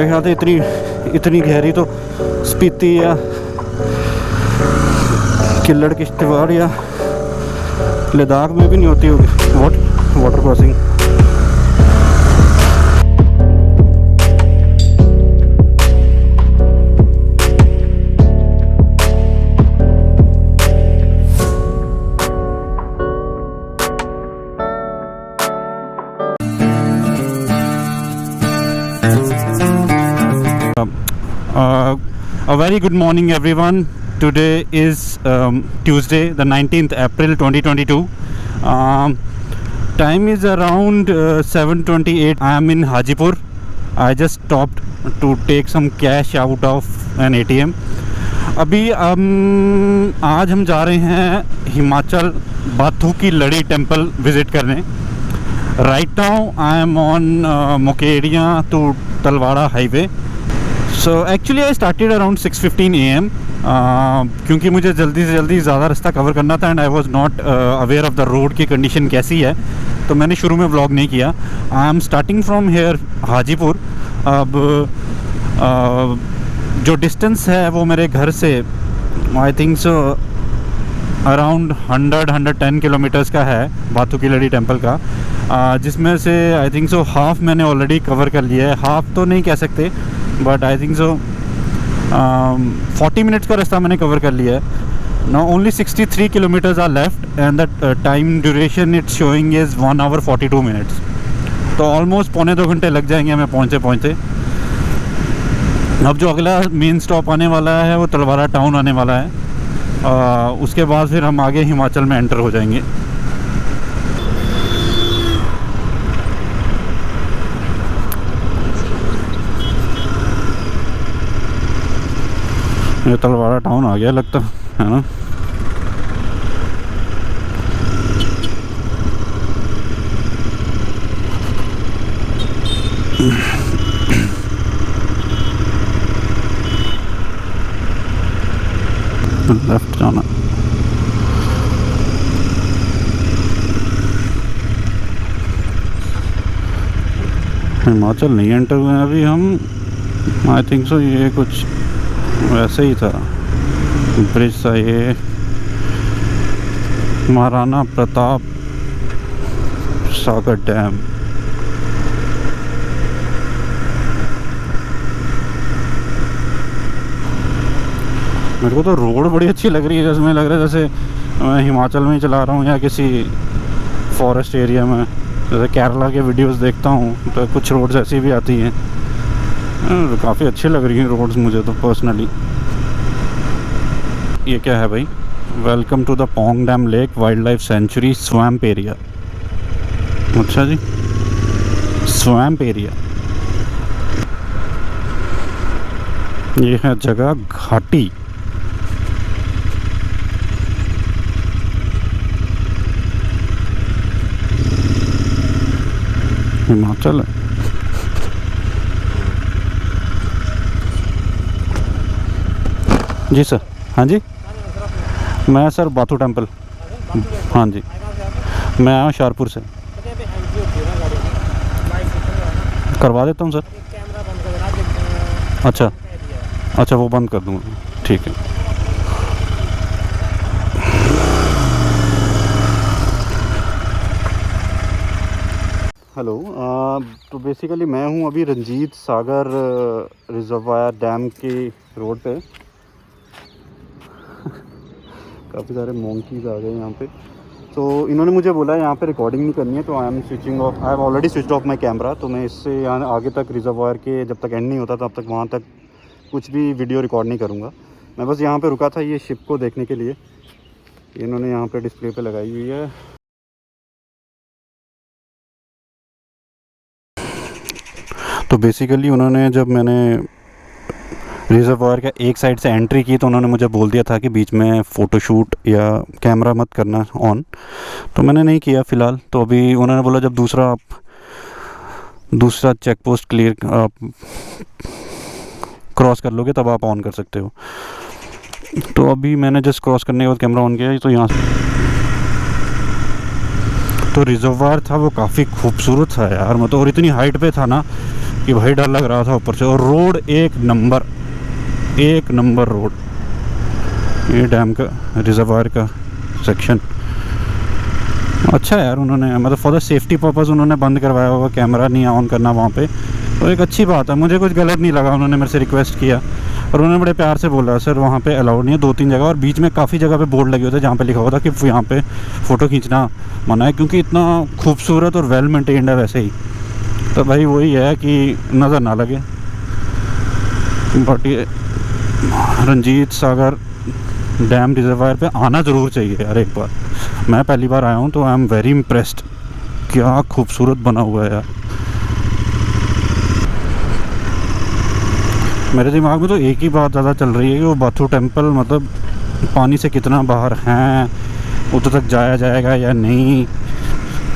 मेरे ख्याल से इतनी गहरी तो स्पीति या किल्लड़ किश्तवाड़ या लद्दाख में भी नहीं होती होगी water crossing. A very good morning everyone. Today is Tuesday the 19th April 2022. Time is around 7:28. I am in Hajipur. I just stopped to take some cash out of an ATM. अभी आज हम जा रहे हैं Himachal Bathu ki Ladi temple visit करने। Right now I am on Mukeria to Talwara highway. So actually I started around 6:15 AM क्योंकि मुझे जल्दी से जल्दी ज़्यादा रास्ता कवर करना था and I was not aware of the road की कंडीशन कैसी है, तो मैंने शुरू में व्लॉग नहीं किया। I am starting from here Hajipur. अब जो डिस्टेंस है वो मेरे घर से आई थिंक सो अराउंड 110 किलोमीटर्स का है बाथू की लड़ी टेम्पल का, जिसमें से आई थिंक सो हाफ मैंने ऑलरेडी कवर कर लिया है। हाफ तो नहीं कह सकते but I think so 40 minutes का रास्ता मैंने कवर कर लिया है। Now only 63 kilometres are left and the time duration it's showing is 1 hour 42 minutes। तो ऑलमोस्ट पौने 2 घंटे लग जाएंगे हमें पहुँचते। अब जो अगला मेन स्टॉप आने वाला है वो तलवारा टाउन आने वाला है। उसके बाद फिर हम आगे हिमाचल में एंटर हो जाएंगे। ये तलवारा टाउन आ गया लगता है ना। लेफ्ट जाना। हिमाचल नहीं एंटर हुए हैं अभी हम। आई थिंक सो ये कुछ वैसे ही था ब्रिज सा, ये महाराणा प्रताप सागर डैम। मेरे को तो रोड बड़ी अच्छी लग रही है, जैसे लग रहा है जैसे मैं हिमाचल में ही चला रहा हूँ या किसी फॉरेस्ट एरिया में। जैसे केरला के वीडियोस देखता हूँ तो कुछ रोड्स ऐसी भी आती हैं, काफ़ी अच्छी लग रही हैं रोड्स मुझे तो पर्सनली। ये क्या है भाई? Welcome to the Pong dam lake wildlife sanctuary swamp area. अच्छा जी, स्वैम्प एरिया। ये है जगह घाटी। हिमाचल है। जी सर। हाँ जी, मैं सर बाथू टेम्पल। हाँ जी, मैं आया हूँ शाहपुर से। करवा देता हूँ सर। अच्छा अच्छा, वो बंद कर दूँगा, ठीक है। हेलो, तो बेसिकली मैं हूँ अभी रंजीत सागर रिजर्वायर डैम की रोड पे। काफ़ी सारे मोंकीज आ गए यहाँ पे। तो इन्होंने मुझे बोला यहाँ पे रिकॉर्डिंग नहीं करनी है, तो I am switching off. I have already switched of my camera. तो मैं इससे यहाँ आगे तक रिजर्वायर के जब तक एंड नहीं होता तब तक वहाँ तक कुछ भी वीडियो रिकॉर्ड नहीं करूँगा। मैं बस यहाँ पे रुका था ये शिप को देखने के लिए। इन्होंने यहाँ पे डिस्प्ले पे लगाई हुई है। तो बेसिकली उन्होंने, जब मैंने रिजर्वायर का एक साइड से एंट्री की तो उन्होंने मुझे बोल दिया था कि बीच में फ़ोटोशूट या कैमरा मत करना ऑन, तो मैंने नहीं किया फ़िलहाल। तो अभी उन्होंने बोला जब दूसरा चेक पोस्ट क्लियर क्रॉस कर लोगे तब आप ऑन कर सकते हो। तो अभी मैंने जस्ट क्रॉस करने के बाद कैमरा ऑन किया। तो यहाँ तो रिजर्वायर था वो काफ़ी खूबसूरत था यार, मतलब और इतनी हाइट पे था ना कि कि भाई डर लग रहा था ऊपर से। और रोड एक नंबर रोड। ये डैम का रिजर्वायर का सेक्शन अच्छा है यार, उन्होंने मतलब फॉर द सेफ्टी पर्पस उन्होंने बंद करवाया होगा, कैमरा नहीं ऑन करना वहाँ पे, तो एक अच्छी बात है। मुझे कुछ गलत नहीं लगा, उन्होंने मेरे से रिक्वेस्ट किया और उन्होंने बड़े प्यार से बोला सर वहाँ पे अलाउड नहीं है 2-3 जगह, और बीच में काफ़ी जगह पे बोर्ड लगे होते जहाँ पे लिखा हुआ था कि यहाँ पे फ़ोटो खींचना मना है, क्योंकि इतना खूबसूरत और वेल मेंटेन्ड है वैसे ही। तो भाई वही है कि नज़र ना लगे। बट ये रंजीत सागर डैम रिजर्वायर पे आना ज़रूर चाहिए यार एक बार। मैं पहली बार आया हूँ तो आई एम वेरी इम्प्रेस्ड। क्या खूबसूरत बना हुआ है यार। मेरे दिमाग में तो एक ही बात ज़्यादा चल रही है कि वो बाथू टेम्पल मतलब पानी से कितना बाहर हैं, उधर तक जाया जाएगा या नहीं।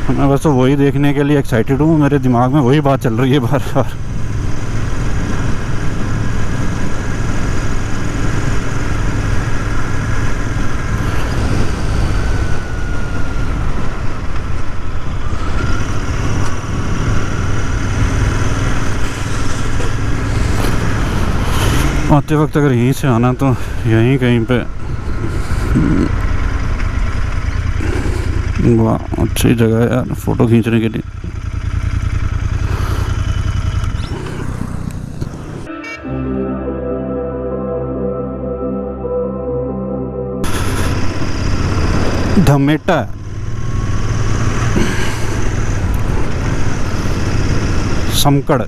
मैं बस तो वही देखने के लिए एक्साइटेड हूँ। मेरे दिमाग में वही बात चल रही है बार बार। आते वक्त अगर यहीं से आना तो यहीं कहीं पे, वाह अच्छी जगह है यार फ़ोटो खींचने के लिए। धमेटा समकड़,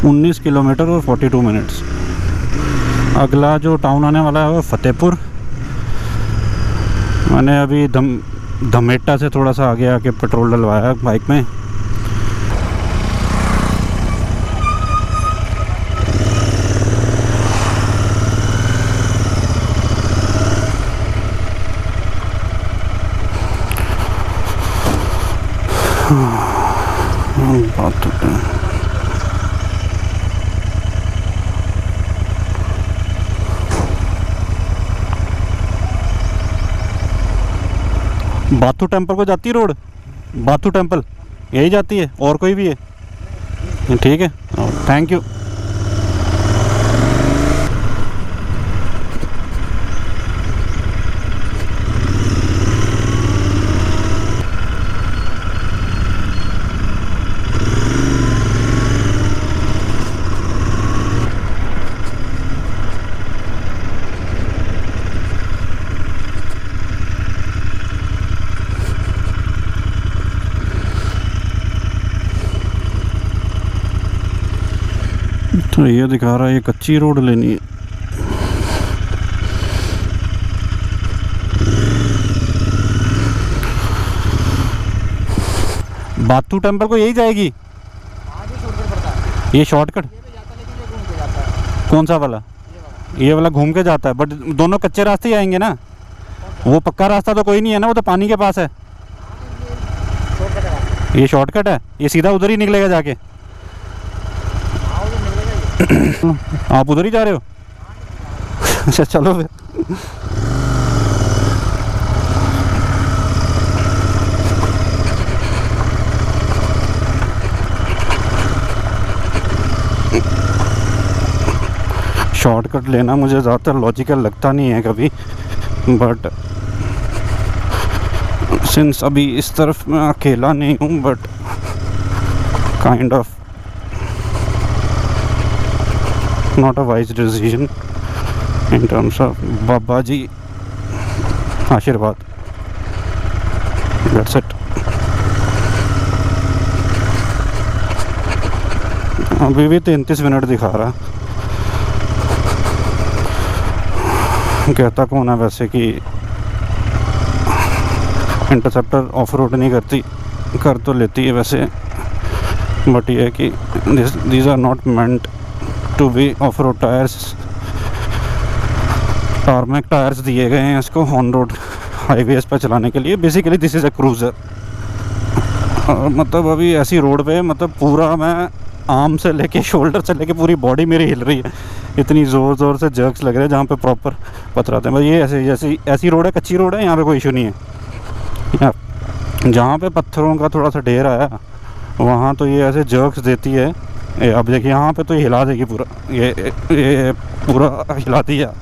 उन्नीस किलोमीटर और 42 मिनट्स। अगला जो टाउन आने वाला है वो फतेहपुर। मैंने अभी धमेटा से थोड़ा सा आगे आके पेट्रोल डलवाया बाइक में। बाथू टेम्पल को जाती है रोड, बाथू टेम्पल यही जाती है और कोई भी है? ठीक है, थैंक यू। तो ये दिखा रहा है ये कच्ची रोड लेनी है। बाथू टेम्पल को यही जाएगी ये शॉर्टकट? कौन सा वाला? ये वाला घूम के जाता है, बट दोनों कच्चे रास्ते ही आएंगे ना। वो पक्का रास्ता तो कोई नहीं है ना, वो तो पानी के पास है। ये शॉर्टकट है, ये सीधा उधर ही निकलेगा जाके। आप उधर ही जा रहे हो? अच्छा चलो फिर। शॉर्टकट लेना मुझे ज़्यादातर लॉजिकल लगता नहीं है कभी, बट सिंस अभी इस तरफ मैं अकेला नहीं हूँ, but kind of not a wise decision in terms of बाबा जी आशीर्वाद। That's it। अभी भी 33 मिनट दिखा रहा। कहता कौन है वैसे कि इंटरसेप्टर ऑफ रोड नहीं करती, कर तो लेती है वैसे, बट ये है कि these are not meant to be off-road tires। Tarmac tyres दिए गए हैं इसको ऑन रोड हाईवेज पर चलाने के लिए। Basically this is a cruiser. और मतलब अभी ऐसी रोड पे मतलब पूरा मैं आर्म से लेके शोल्डर से लेके पूरी बॉडी मेरी हिल रही है, इतनी ज़ोर ज़ोर से जर्क्स लग रहे हैं जहाँ पे प्रॉपर पथराते हैं। बस ये ऐसी ऐसी रोड है, कच्ची रोड है, यहाँ पे कोई इशू नहीं है। जहाँ पे पत्थरों का थोड़ा सा ढेर आया वहाँ तो ये ऐसे जर्क्स देती है। अब देखिए यहाँ पे तो ये हिला देगी पूरा, ये पूरा हिला दिया।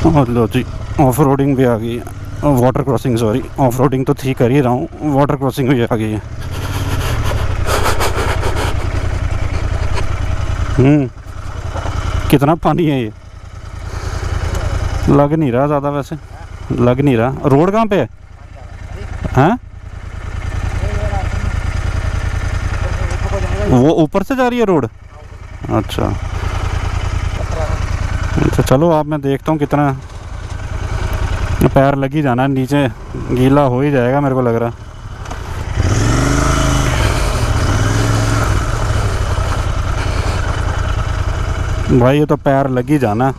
और लो जी ऑफ रोडिंग भी आ गई है, water crossing, sorry off roading तो थी कर ही रहा हूँ, वाटर क्रॉसिंग भी आ गई है। कितना पानी है ये, लग नहीं रहा ज़्यादा, वैसे लग नहीं रहा। रोड कहाँ पे है? हैं वो ऊपर से जा रही है रोड? अच्छा अच्छा, चलो आप, मैं देखता हूँ कितना पैर लग ही जाना है, नीचे गीला हो ही जाएगा मेरे को लग रहा। भाई ये तो पैर लग ही जाना।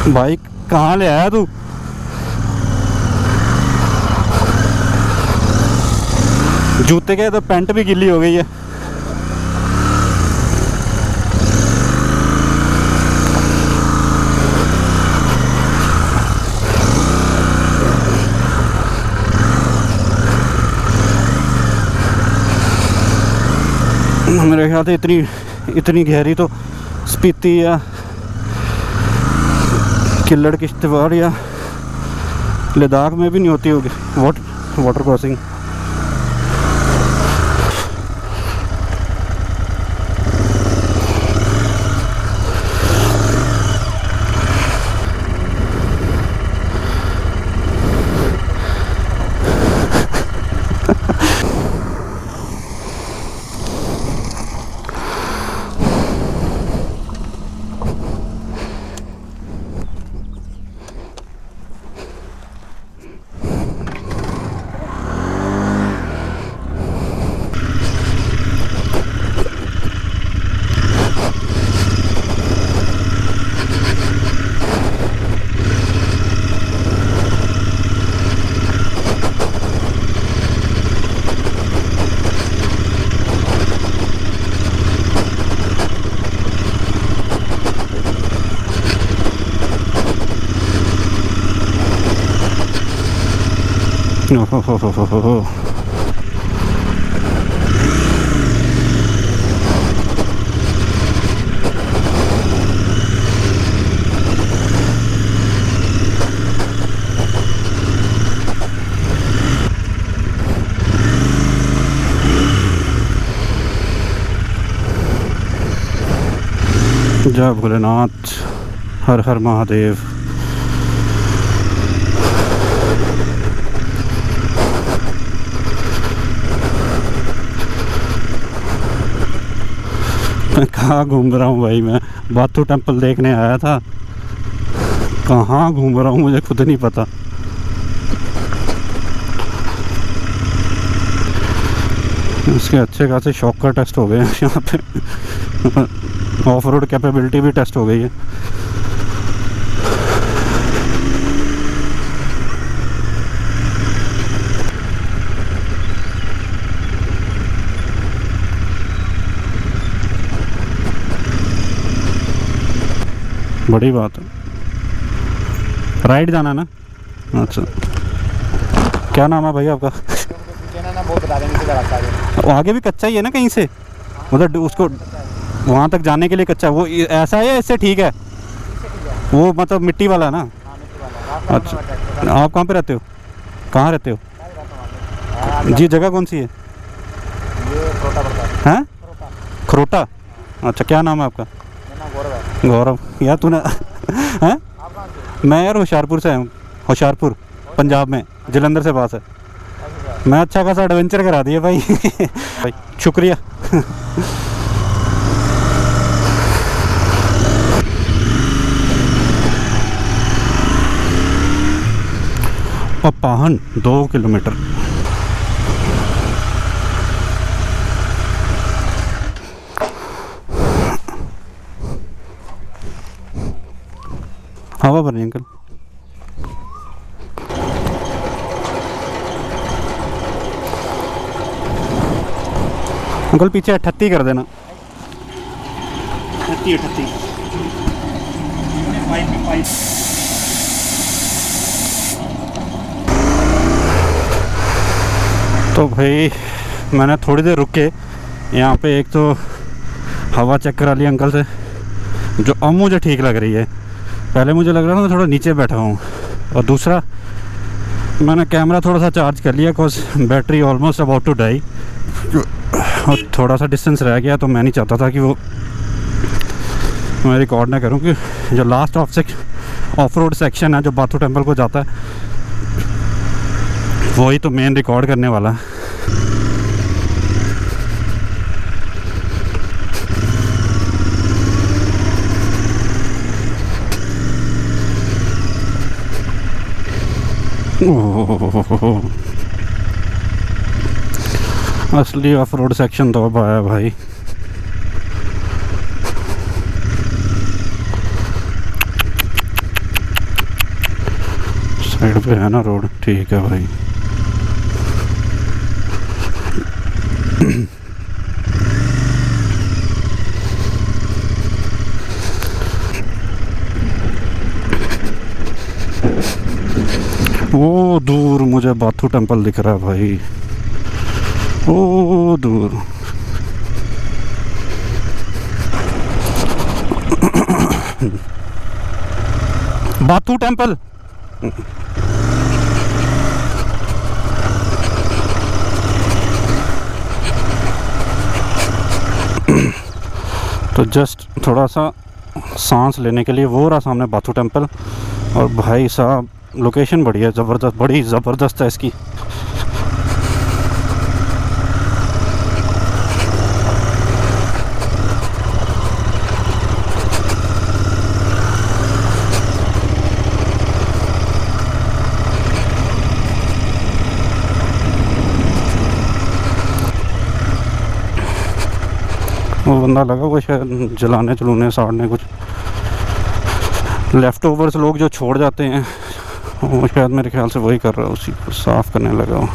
भाई कहाँ ले आया तू? जूते के तो पैंट भी गिल्ली हो गई है। मेरे ख्याल से इतनी गहरी तो स्पीति या किल्लड़ किश्तवाड़ या लद्दाख में भी नहीं होती होगी वाटर क्रॉसिंग। हो। जय भोलेनाथ, हर हर महादेव। मैं कहाँ घूम रहा हूँ भाई, मैं बाथू टेम्पल देखने आया था, कहाँ घूम रहा हूँ मुझे खुद नहीं पता। इसके अच्छे खासे शॉक का टेस्ट हो गए हैं यहाँ पे। ऑफ रोड कैपेबिलिटी भी टेस्ट हो गई है। बड़ी बात है। राइट जाना ना? अच्छा, क्या नाम है भाई आपका? वो आगे भी कच्चा ही है ना कहीं से, मतलब उसको वहाँ तक जाने के लिए कच्चा, वो ऐसा है या इससे ठीक है? वो मतलब मिट्टी वाला है ना? अच्छा, आप कहाँ पे रहते हो? कहाँ रहते हो जी? जगह कौन सी है? हैं? खरोटा। अच्छा, क्या नाम है आपका? गौरव। यार तूने हैं? मैं यार होशियारपुर से हूँ, होशियारपुर पंजाब में, जलंधर से पास है। मैं अच्छा खासा एडवेंचर करा दिया भाई। भाई शुक्रिया। पाहन 2 किलोमीटर। हवा भर रही अंकल। अंकल पीछे 38 कर देना। 38। तो भाई मैंने थोड़ी देर रुक के यहाँ पे एक तो हवा चेक करा ली अंकल से, जो अब मुझे ठीक लग रही है। पहले मुझे लग रहा था मैं थोड़ा नीचे बैठा हूँ। और दूसरा, मैंने कैमरा थोड़ा सा चार्ज कर लिया, because battery almost about to die, और थोड़ा सा डिस्टेंस रह गया। तो मैं नहीं चाहता था कि वो मैं रिकॉर्ड ना करूँ, कि जो लास्ट ऑफ रोड सेक्शन है जो बाथू टेम्पल को जाता है, वही तो मेन रिकॉर्ड करने वाला है। असली ऑफ रोड सेक्शन तो अब आया भाई। साइड पे है ना रोड, ठीक है भाई। वो दूर मुझे बाथू टेम्पल दिख रहा है भाई, ओ दूर। बाथू टेम्पल। तो जस्ट थोड़ा सा सांस लेने के लिए वो रहा सामने बाथू टेम्पल। और भाई साहब लोकेशन बढ़िया, ज़बरदस्त, बड़ी ज़बरदस्त है इसकी। वो बंदा लगा हुआ शायद जलाने चलूने साड़ने, कुछ लेफ़्ट ओवर्स लोग जो छोड़ जाते हैं, वो शायद मेरे ख्याल से वही कर रहा है, उसी को साफ़ करने लगा हो।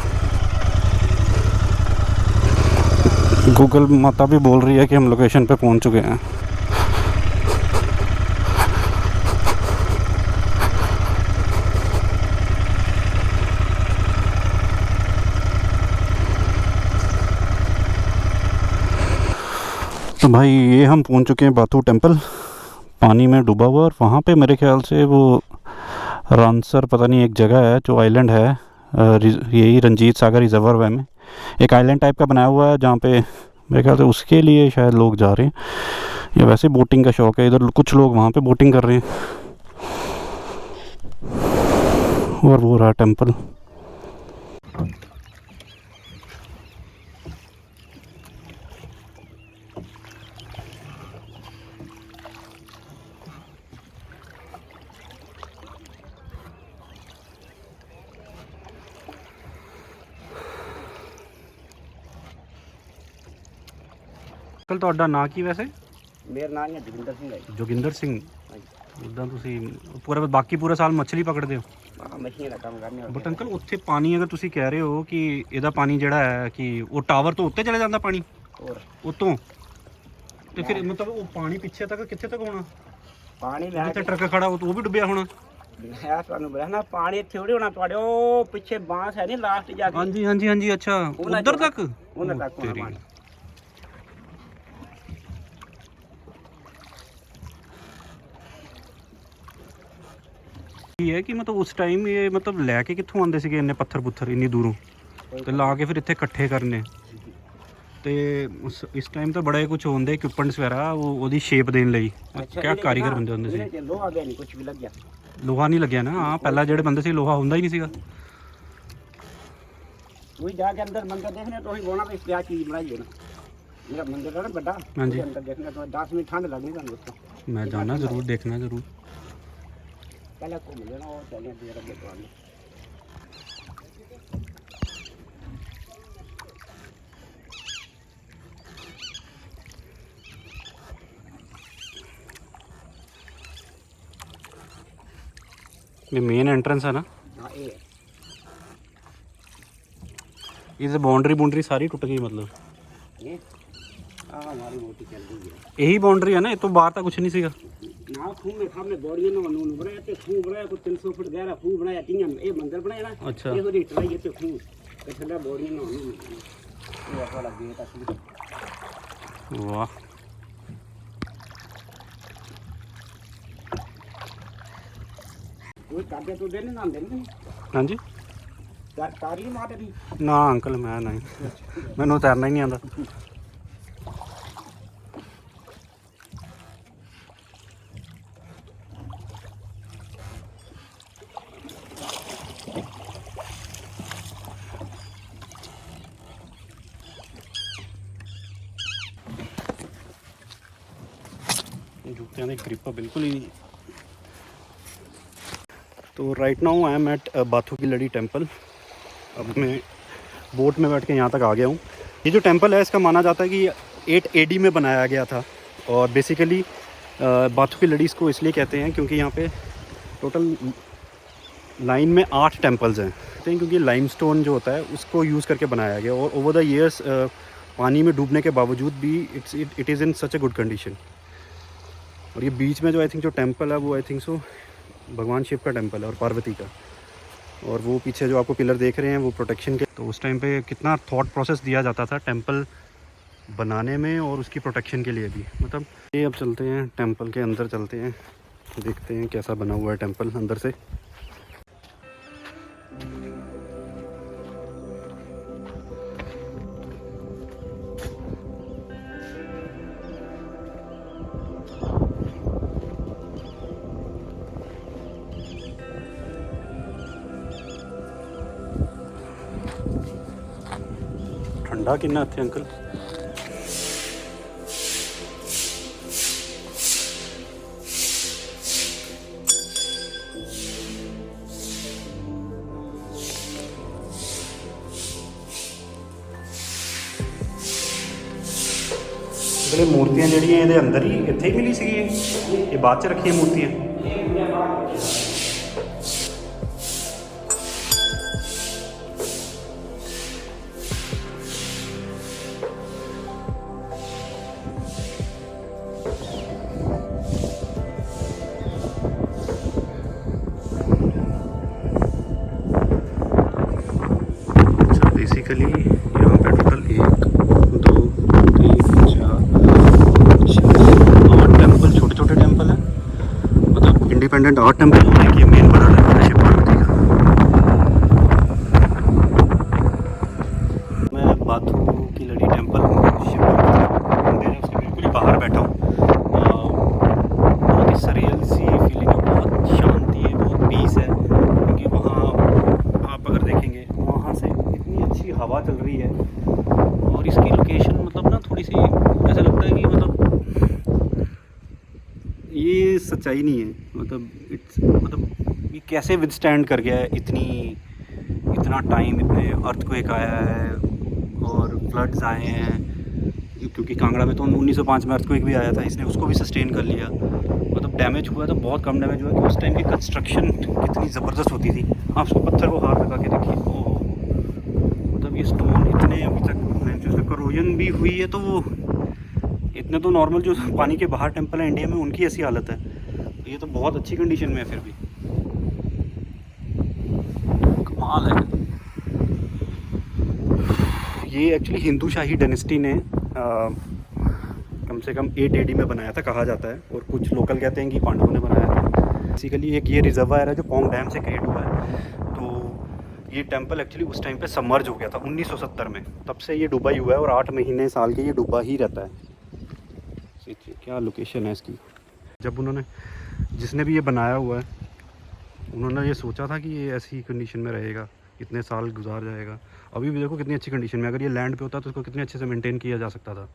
गूगल माता भी बोल रही है कि हम लोकेशन पे पहुंच चुके हैं। तो भाई ये हम पहुंच चुके हैं बाथू टेम्पल, पानी में डूबा हुआ। और वहाँ पे मेरे ख्याल से वो रानसर पता नहीं एक जगह है जो आइलैंड है, यही रंजीत सागर रिजर्वर वे में एक आइलैंड टाइप का बनाया हुआ है, जहाँ पे मेरे ख्याल से उसके लिए शायद लोग जा रहे हैं, या वैसे बोटिंग का शौक़ है। इधर कुछ लोग वहाँ पे बोटिंग कर रहे हैं। और वो रहा टेम्पल। ਅੰਕਲ ਤੁਹਾਡਾ ਨਾਂ ਕੀ ਵੈਸੇ? ਮੇਰਾ ਨਾਮ ਹੈ ਜੋਗਿੰਦਰ ਸਿੰਘ ਹੈ ਜੋਗਿੰਦਰ ਸਿੰਘ। ਉੱਦਾਂ ਤੁਸੀਂ ਬਾਕੀ ਪੂਰਾ ਸਾਲ ਮੱਛਲੀ ਪਕੜਦੇ ਹੋ? ਹਾਂ ਮੱਛੀਆਂ ਦਾ ਕੰਮ ਕਰਨੇ ਬਟ ਅੰਕਲ ਉੱਥੇ ਪਾਣੀ ਅਗਰ ਤੁਸੀਂ ਕਹਿ ਰਹੇ ਹੋ ਕਿ ਇਹਦਾ ਪਾਣੀ ਜਿਹੜਾ ਹੈ ਕਿ ਉਹ ਟਾਵਰ ਤੋਂ ਉੱਤੇ ਚਲੇ ਜਾਂਦਾ ਪਾਣੀ ਹੋਰ ਉਤੋਂ, ਤੇ ਫਿਰ ਮਤਲਬ ਉਹ ਪਾਣੀ ਪਿੱਛੇ ਤੱਕ ਕਿੱਥੇ ਤੱਕ ਹੋਣਾ? ਪਾਣੀ ਲੈ ਜਿੱਥੇ ਟਰੱਕ ਖੜਾ ਉਹ ਵੀ ਡੁੱਬਿਆ ਹੋਣਾ। ਹੈ ਤੁਹਾਨੂੰ ਬੜਾ ਨਾ ਪਾਣੀ ਇੱਥੇ ਥੋੜੀ ਹੋਣਾ ਤੁਹਾਡੇ ਉਹ ਪਿੱਛੇ ਬਾਂਸ ਹੈ ਨਹੀਂ ਲਾਸਟ ਜਾ ਕੇ ਹਾਂਜੀ ਹਾਂਜੀ ਹਾਂਜੀ ਅੱਛਾ ਉਧਰ ਤੱਕ ਉਹਨਾਂ ਤੱਕ ਹੋਣਾ ਪਾਣੀ। ਇਹ ਹੈ ਕਿ ਮਤਲਬ ਉਸ ਟਾਈਮ ਇਹ ਮਤਲਬ ਲੈ ਕੇ ਕਿੱਥੋਂ ਆਉਂਦੇ ਸੀਗੇ ਇੰਨੇ ਪੱਥਰ ਪੁੱਥਰ ਇੰਨੀ ਦੂਰੋਂ ਤੇ ਲਾ ਕੇ ਫਿਰ ਇੱਥੇ ਇਕੱਠੇ ਕਰਨੇ ਤੇ ਇਸ ਟਾਈਮ ਤਾਂ ਬੜਾ ਕੁਝ ਹੁੰਦੇ ਇਕਵਿਪਮੈਂਟਸ ਵਗੈਰਾ ਉਹਦੀ ਸ਼ੇਪ ਦੇਣ ਲਈ ਕਿਆ ਕਾਰੀਗਰ ਬੰਦੇ ਹੁੰਦੇ ਸੀ। ਲੋਹਾ ਗਿਆ ਨਹੀਂ ਕੁਝ ਵੀ ਲੱਗਿਆ ਲੋਹਾ ਨਹੀਂ ਲੱਗਿਆ ਨਾ। ਹਾਂ ਪਹਿਲਾਂ ਜਿਹੜੇ ਬੰਦੇ ਸੀ ਲੋਹਾ ਹੁੰਦਾ ਹੀ ਨਹੀਂ ਸੀਗਾ। ਉਹ ਜਾ ਕੇ ਅੰਦਰ ਮੰਦਰ ਦੇਖਣੇ ਤੋਂ ਹੀ ਗੋਣਾ ਤੇ ਕਿਆ ਚੀਜ਼ ਬਣਾਈ ਹੈ ਨਾ ਜਿਹੜਾ ਮੰਦਰ ਹੈ ਨਾ ਵੱਡਾ ਹਾਂਜੀ ਅੰਦਰ ਦੇਖਣੇ ਤੋਂ 10 ਮਿੰਟ ਠੰਡ ਲੱਗਣੀ ਤੁਹਾਨੂੰ ਉਸ ਤੋਂ। ਮੈਂ ਜਾਣਾ ਜ਼ਰੂਰ ਦੇਖਣਾ ਜ਼ਰੂਰ। ਪਹਿਲਾਂ ਘੁੰਮ ਲੈਣਾ ਉਹ ਚੱਲੇ ਦੇਰ ਅੱਗੇ ਤੋਂ ਆਨੇ। ये मेन एंट्रेंस है ना? हाँ ये इस बाउंड्री सारी टूट गई मतलब ये हमारी मोटी चल रही है। यही बाउंड्री है ना? ये तो बाहर तक कुछ नहीं सीगा ना खूह में सामने बॉडी ना नून बनाया ते खूह बनाया को 300 फुट गहरा खूह बनाया तीन ये मंदिर बनाया ना। अच्छा ये थोड़ी टलाई ते खूह ते ठंडा बॉडी ना ये वाला गेट असली। वाह वो काटे तो देने ना देने। हाँ जी तारी मार दी ना अंकल मैं नहीं मैनू तैरना ही नहीं आता। जूतियां की ग्रिप बिल्कुल ही नहीं। तो right now I am at Bathu ki Ladi temple. अब मैं बोट में बैठ के यहाँ तक आ गया हूँ। ये जो टेम्पल है इसका माना जाता है कि 8 AD में बनाया गया था और बेसिकली बाथू की लड़ी इसको इसलिए कहते हैं क्योंकि यहाँ पे टोटल लाइन में 8 टेम्पल्स हैं क्योंकि लाइमस्टोन जो होता है उसको यूज़ करके बनाया गया और ओवर द ईयर्स पानी में डूबने के बावजूद भी it is in such a good condition. और ये बीच में जो आई थिंक जो टेम्पल है वो आई थिंक सो भगवान शिव का टेम्पल है और पार्वती का। और वो पीछे जो आपको पिलर देख रहे हैं वो प्रोटेक्शन के। तो उस टाइम पे कितना थॉट प्रोसेस दिया जाता था टेम्पल बनाने में और उसकी प्रोटेक्शन के लिए भी। मतलब ये अब चलते हैं टेम्पल के अंदर, चलते हैं देखते हैं कैसा बना हुआ है टेम्पल अंदर से। ठंडा कितना इत्थे अंकल? ਜਿਹੜੇ ਮੂਰਤੀਆਂ ਜਿਹੜੀਆਂ ਇਹਦੇ ਅੰਦਰ ਹੀ ਇੱਥੇ ਹੀ ਮਿਲੀ ਸੀਗੀ ਇਹ ਬਾਅਦ ਚ ਰੱਖੀਆਂ ਮੂਰਤੀਆਂ? बेसिकली यहाँ पे टोटल 1 2 3 4 8 टेम्पल, छोटे छोटे टेम्पल हैं। मतलब इंडिपेंडेंट 8 टेम्पल होने की मेन बड़ा टेम्पल है शिव पार्वती का। मैं बाथू की लड़ी टेम्पल शिव पार्वती मंदिर है उसके बिल्कुल ही बाहर बैठा हूँ। बहुत ही सरियल सी फीलिंग है, बहुत शांति है, बहुत पीस है क्योंकि वहाँ आप अगर देखेंगे वहाँ से इतनी अच्छी हवा चल रही है और इसकी लोकेशन मतलब ना थोड़ी सी ऐसा लगता है कि मतलब ये सच्चाई नहीं है। मतलब ये कैसे विदस्टैंड कर गया है इतना टाइम, इतने अर्थक्वेक आया है और फ्लड्स आए हैं, क्योंकि कांगड़ा में तो 1905 में अर्थक्वेक भी आया था, इसने उसको भी सस्टेन कर लिया। मतलब डैमेज हुआ तो बहुत कम डैमेज हुआ कि उस टाइम की कंस्ट्रक्शन कितनी ज़बरदस्त होती थी। आप उसको पत्थर को हाथ लगा के देखिए, ओह मतलब ये स्टोन इतने अभी तक जो करोजन भी हुई है, तो वो इतने तो नॉर्मल जो पानी के बाहर टेम्पल है इंडिया में उनकी ऐसी हालत है, तो ये तो बहुत अच्छी कंडीशन में है फिर भी, कमाल है। ये एक्चुअली हिंदू शाही डायनेस्टी ने कम से कम 8 AD में बनाया था कहा जाता है, और कुछ लोकल कहते हैं कि पांडवों ने बनाया था। बेसिकली एक ये रिजर्वायर है जो पोंग डैम से क्रिएट हुआ है। तो ये टेंपल एक्चुअली उस टाइम पे सबमर्ज हो गया था 1970 में, तब से ये डूबा ही हुआ है और 8 महीने साल के ये डूबा ही रहता है। सोचिए क्या लोकेशन है इसकी। जब उन्होंने, जिसने भी ये बनाया हुआ है, उन्होंने ये सोचा था कि ये ऐसी कंडीशन में रहेगा, इतने साल गुजार जाएगा। अभी भी देखो कितनी अच्छी कंडीशन में, अगर ये लैंड पे होता तो उसको कितने अच्छे से मेंटेन किया जा सकता था।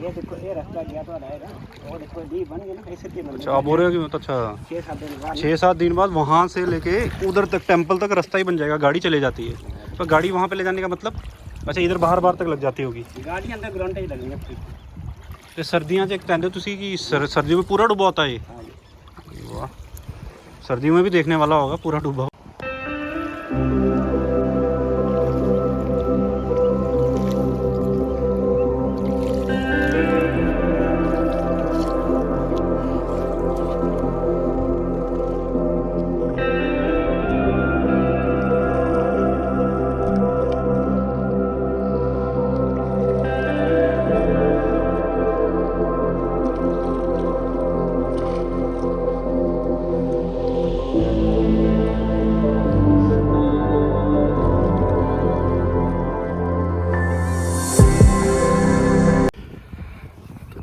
ये देखो ये रास्ता गया तो रहेगा, और देखो डी बन गया ना, ऐसे के बन। अच्छा आप बोल रहे हो कि अच्छा 6-7 दिन बाद 6-7 दिन बाद वहाँ से लेके उधर तक टेंपल तक रास्ता ही बन जाएगा, गाड़ी चले जाती है। तो गाड़ी वहाँ पे ले जाने का मतलब, अच्छा इधर बाहर तक लग जाती होगी गाड़ी अंदर ग्राउंड ही लगेंगे। ਤੇ सर्दियाँ च कहते हो तुसी कि सर्दियों में पूरा डूबा होता है ये? वाह, सर्दियों में भी देखने वाला होगा पूरा डूबा।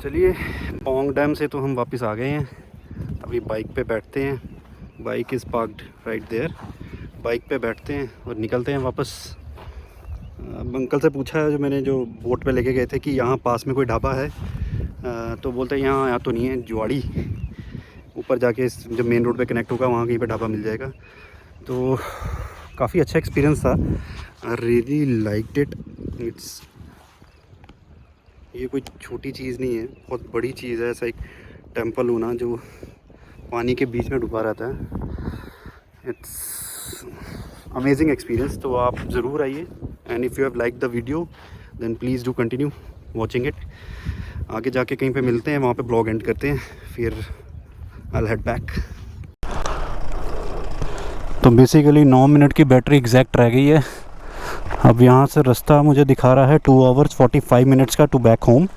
चलिए पोंग डैम से तो हम वापस आ गए हैं, अभी बाइक पे बैठते हैं। Bike is parked right there. Bike पे बैठते हैं और निकलते हैं वापस। अंकल से पूछा है जो मैंने, जो बोट पे लेके गए थे, कि यहाँ पास में कोई ढाबा है? तो बोलते हैं यहाँ तो नहीं है, जुआड़ी ऊपर जाके जो मेन रोड पे कनेक्ट होगा वहाँ कहीं पे ढाबा मिल जाएगा। तो काफ़ी अच्छा एक्सपीरियंस था, I really liked it. It's, ये कोई छोटी चीज़ नहीं है, बहुत बड़ी चीज़ है। ऐसा एक टेंपल होना जो पानी के बीच में डूबा रहता है, इट्स अमेजिंग एक्सपीरियंस। तो आप ज़रूर आइए, and if you have like the video then please do continue watching it. आगे जाके कहीं पे मिलते हैं, वहाँ पे ब्लॉग एंड करते हैं, फिर आई विल हेड बैक। तो बेसिकली 9 मिनट की बैटरी एग्जैक्ट रह गई है। अब यहाँ से रास्ता मुझे दिखा रहा है 2 hours 45 minutes का टू बैक होम।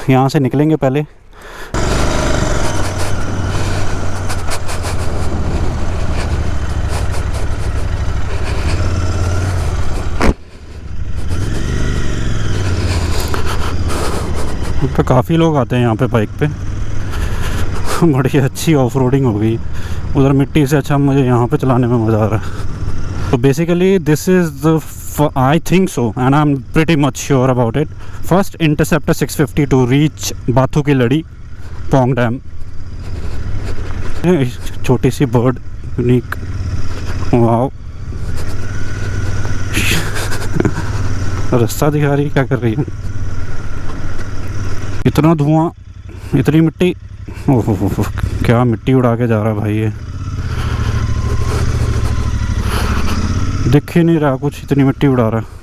यहाँ से निकलेंगे पहले। तो काफ़ी लोग आते हैं यहाँ पे बाइक पे। बड़ी अच्छी ऑफ रोडिंग हो गई उधर, मिट्टी से अच्छा मुझे यहाँ पे चलाने में मज़ा आ रहा है। तो basically this is the, I think so and I am pretty much sure about it, first interceptor 650 to reach Bathu ki Ladi Pong dam. छोटी सी बर्ड, यूनिक, वाओ। रास्ता दिखा रही, क्या कर रही है? इतना धुआं, इतनी मिट्टी, ओहो क्या मिट्टी उड़ा के जा रहा है भाई ये, दिख ही नहीं रहा कुछ, इतनी मिट्टी उड़ा रहा है।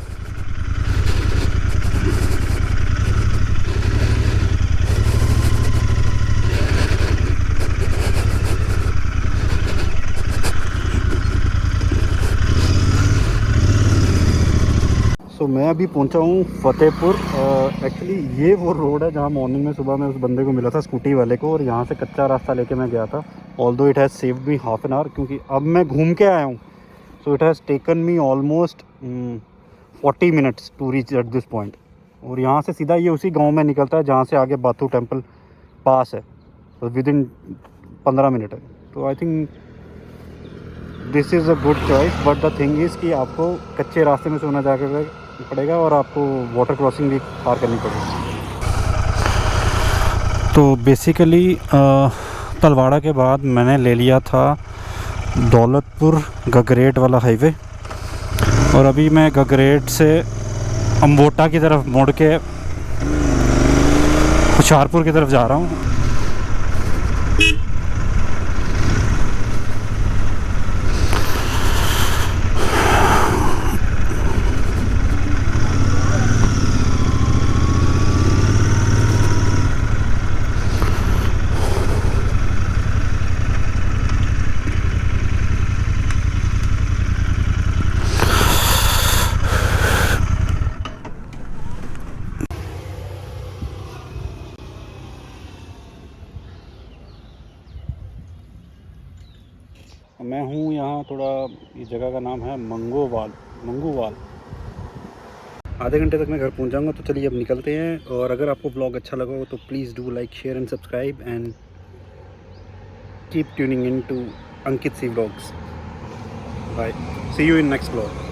सो मैं अभी पहुंचा हूँ फतेहपुर। एक्चुअली ये वो रोड है जहाँ मॉर्निंग में सुबह में उस बंदे को मिला था, स्कूटी वाले को, और यहाँ से कच्चा रास्ता लेके मैं गया था। Although it has saved me half an hour, क्योंकि अब मैं घूम के आया हूँ। So it has taken me almost 40 minutes to reach at this point. और यहाँ से सीधा ये उसी गाँव में निकलता है जहाँ से आगे बाथू टेम्पल पास है, तो विद इन 15 मिनट है। तो I think this is a good choice, but the thing is कि आपको कच्चे रास्ते में से होना जाकर पड़ेगा और आपको वाटर क्रॉसिंग भी पार करनी पड़ेगी। तो बेसिकली तलवाड़ा के बाद मैंने ले लिया था दौलतपुर गगरेट वाला हाईवे, और अभी मैं गगरेट से अम्बोटा की तरफ मुड़ के हुशियारपुर की तरफ जा रहा हूँ। मैं हूँ यहाँ थोड़ा, ये जगह का नाम है मंगूवाल। आधे घंटे तक मैं घर पहुँच जाऊँगा। तो चलिए अब निकलते हैं, और अगर आपको ब्लॉग अच्छा लगा हो तो please do like, share and subscribe, and keep tuning in to Ankit C vlogs. Bye, see you in next blog.